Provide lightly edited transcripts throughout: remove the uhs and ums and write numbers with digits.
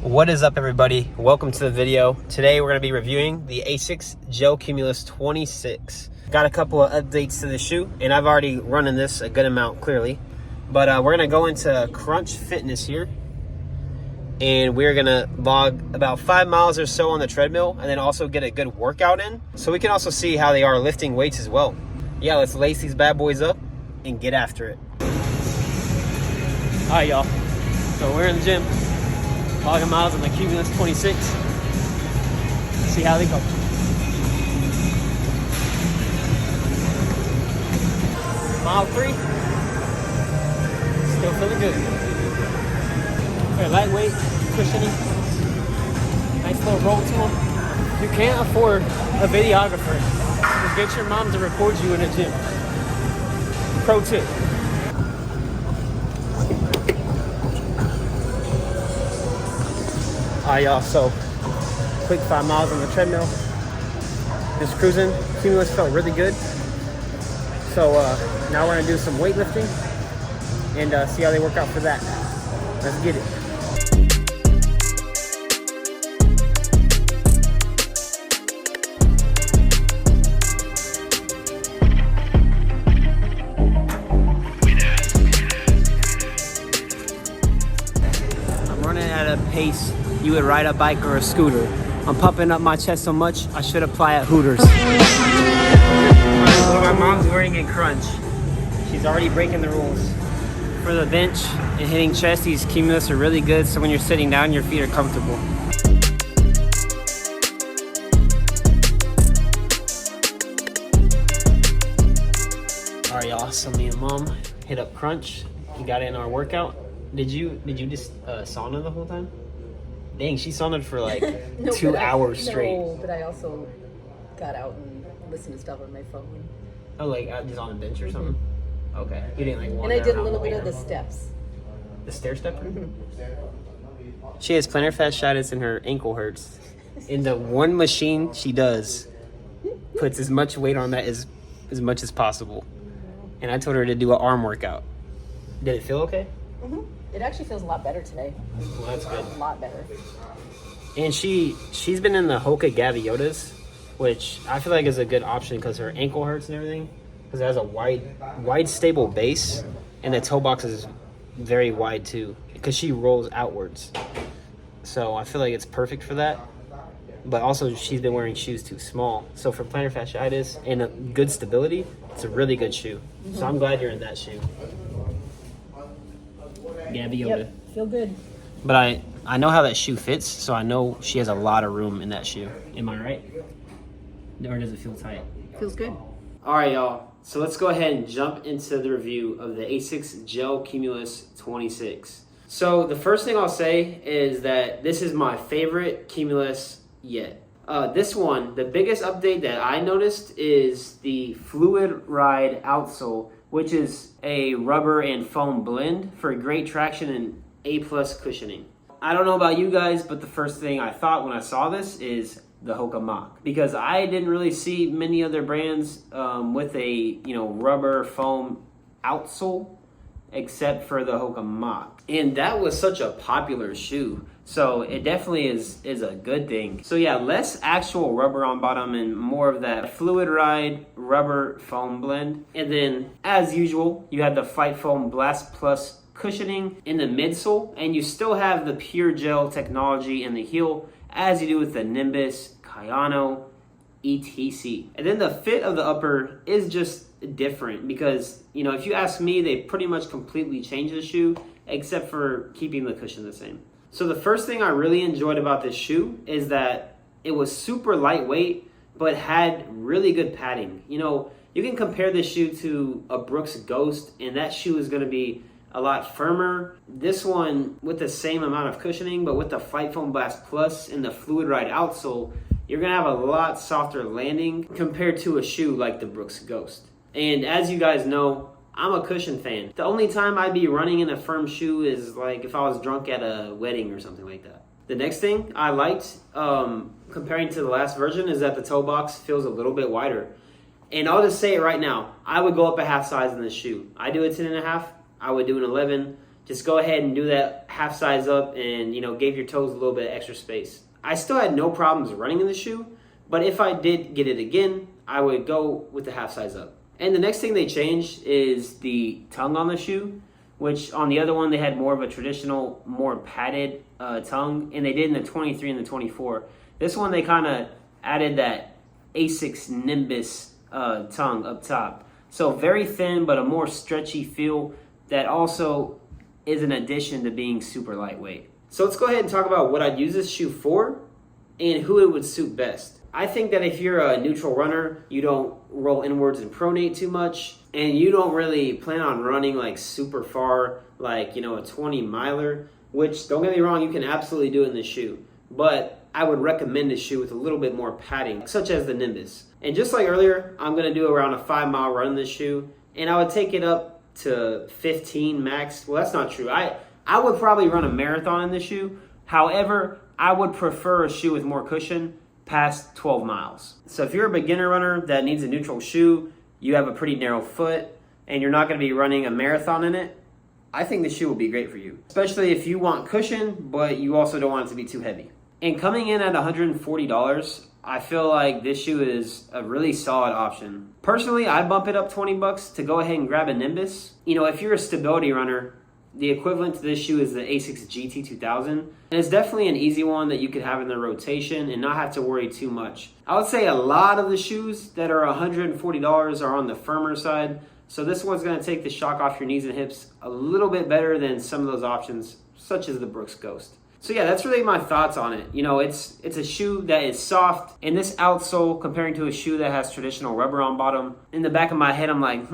What is up, everybody? Welcome to the video. Today we're going to be reviewing the ASICS Gel Cumulus 26. Got a couple of updates to the shoe, and I've already run in this a good amount clearly. But we're going to go into Crunch Fitness here, and we're going to log about 5 miles or so on the treadmill, and then also get a good workout in, so we can also see how they are lifting weights as well. Yeah, let's lace these bad boys up and get after it. All right, y'all. So we're in the gym. Logging miles on the Cumulus 26. See how they go. Mile 3. Still feeling good. They're lightweight, cushiony. Nice little roll to them. You can't afford a videographer. Just get your mom to record you in a gym. Pro tip. Alright, y'all, so quick 5 miles on the treadmill. Just cruising. Cumulus felt really good. So now we're gonna do some weightlifting and see how they work out for that. Let's get it. I'm running at a pace you would ride a bike or a scooter. I'm pumping up my chest so much, I should apply at Hooters. What my mom's wearing in Crunch. She's already breaking the rules. For the bench and hitting chest, these Cumulus are really good, so when you're sitting down, your feet are comfortable. All right, y'all, so me and mom hit up Crunch. We got in our workout. Did you just sauna the whole time? Dang, she saunaed for like no, 2 hours straight. No, but I also got out and listened to stuff on my phone. Oh, like just on a bench or something? Mm-hmm. Okay. You didn't like walk. And I did a little bit of the steps. The stair step? Mm-hmm. She has plantar fasciitis and her ankle hurts. In the one machine she does, puts as much weight on that as much as possible. And I told her to do an arm workout. Did it feel okay? Mm-hmm. It actually feels a lot better today. Well, that's good. A lot better. And she's been in the Hoka Gaviotas, which I feel like is a good option because her ankle hurts and everything. Because it has a wide stable base, and the toe box is very wide too. Because she rolls outwards, so I feel like it's perfect for that. But also, she's been wearing shoes too small. So for plantar fasciitis and a good stability, it's a really good shoe. Mm-hmm. So I'm glad you're in that shoe. Gaviota. Yep, feel good. But I know how that shoe fits, so I know she has a lot of room in that shoe. Am I right? Or does it feel tight? Feels good. All right, y'all. So let's go ahead and jump into the review of the ASICS Gel Cumulus 26. So the first thing I'll say is that this is my favorite Cumulus yet. This one, the biggest update that I noticed is the Fluid Ride outsole, which is a rubber and foam blend for great traction and A+ cushioning. I don't know about you guys, but the first thing I thought when I saw this is the Hoka Mach, because I didn't really see many other brands with a rubber foam outsole except for the Hoka Mach, and that was such a popular shoe. So it definitely is a good thing. So yeah, less actual rubber on bottom and more of that Fluid Ride rubber foam blend. And then as usual, you have the Fight Foam Blast Plus cushioning in the midsole, and you still have the pure gel technology in the heel as you do with the Nimbus, Kayano, etc. And then the fit of the upper is just different because, if you ask me, they pretty much completely changed the shoe except for keeping the cushion the same. So the first thing I really enjoyed about this shoe is that it was super lightweight, but had really good padding. You can compare this shoe to a Brooks Ghost, and that shoe is going to be a lot firmer. This one with the same amount of cushioning, but with the Fight Foam Blast Plus and the Fluid Ride outsole, you're going to have a lot softer landing compared to a shoe like the Brooks Ghost. And as you guys know, I'm a cushion fan. The only time I'd be running in a firm shoe is like if I was drunk at a wedding or something like that. The next thing I liked, comparing to the last version, is that the toe box feels a little bit wider. And I'll just say it right now, I would go up a half size in this shoe. I do a 10.5, I would do an 11, just go ahead and do that half size up and, gave your toes a little bit of extra space. I still had no problems running in the shoe, but if I did get it again, I would go with the half size up. And the next thing they changed is the tongue on the shoe, which on the other one, they had more of a traditional, more padded tongue, and they did in the 23 and the 24. This one, they kind of added that ASICS Nimbus tongue up top. So very thin, but a more stretchy feel that also is an addition to being super lightweight. So let's go ahead and talk about what I'd use this shoe for and who it would suit best. I think that if you're a neutral runner, you don't roll inwards and pronate too much, and you don't really plan on running like super far, like, a 20 miler, which, don't get me wrong, you can absolutely do it in this shoe. But I would recommend a shoe with a little bit more padding, such as the Nimbus. And just like earlier, I'm going to do around a 5-mile run in this shoe, and I would take it up to 15 max. Well, that's not true. I would probably run a marathon in this shoe. However, I would prefer a shoe with more cushion past 12 miles. So if you're a beginner runner that needs a neutral shoe, you have a pretty narrow foot, and you're not going to be running a marathon in it, I think this shoe will be great for you. Especially if you want cushion, but you also don't want it to be too heavy. And coming in at $140, I feel like this shoe is a really solid option. Personally, I'd bump it up $20 to go ahead and grab a Nimbus. If you're a stability runner, the equivalent to this shoe is the ASICS GT2000. And it's definitely an easy one that you could have in the rotation and not have to worry too much. I would say a lot of the shoes that are $140 are on the firmer side. So this one's going to take the shock off your knees and hips a little bit better than some of those options, such as the Brooks Ghost. So yeah, that's really my thoughts on it. It's a shoe that is soft, and this outsole comparing to a shoe that has traditional rubber on bottom. In the back of my head, I'm like,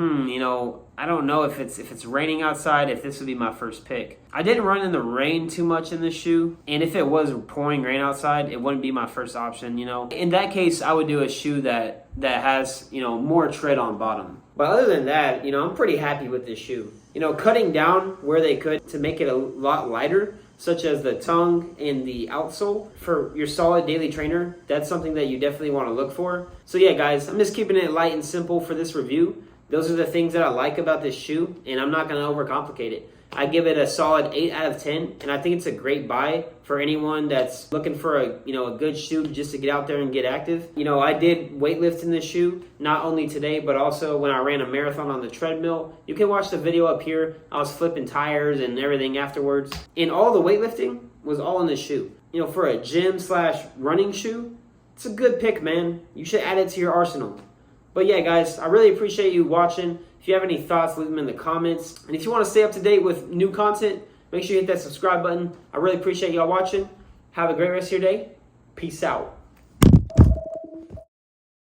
I don't know if it's raining outside, if this would be my first pick. I didn't run in the rain too much in this shoe, and if it was pouring rain outside, it wouldn't be my first option. In that case, I would do a shoe that has more tread on bottom. But other than that, I'm pretty happy with this shoe. Cutting down where they could to make it a lot lighter, such as the tongue and the outsole. For your solid daily trainer, that's something that you definitely want to look for. So yeah, guys, I'm just keeping it light and simple for this review. Those are the things that I like about this shoe, and I'm not going to overcomplicate it. I give it a solid 8 out of 10, and I think it's a great buy for anyone that's looking for a good shoe just to get out there and get active. I did weightlift in this shoe, not only today, but also when I ran a marathon on the treadmill. You can watch the video up here. I was flipping tires and everything afterwards. And all the weightlifting was all in this shoe. For a gym/running shoe, it's a good pick, man. You should add it to your arsenal. But yeah, guys, I really appreciate you watching. If you have any thoughts, leave them in the comments. And if you want to stay up to date with new content, make sure you hit that subscribe button. I really appreciate y'all watching. Have a great rest of your day. Peace out.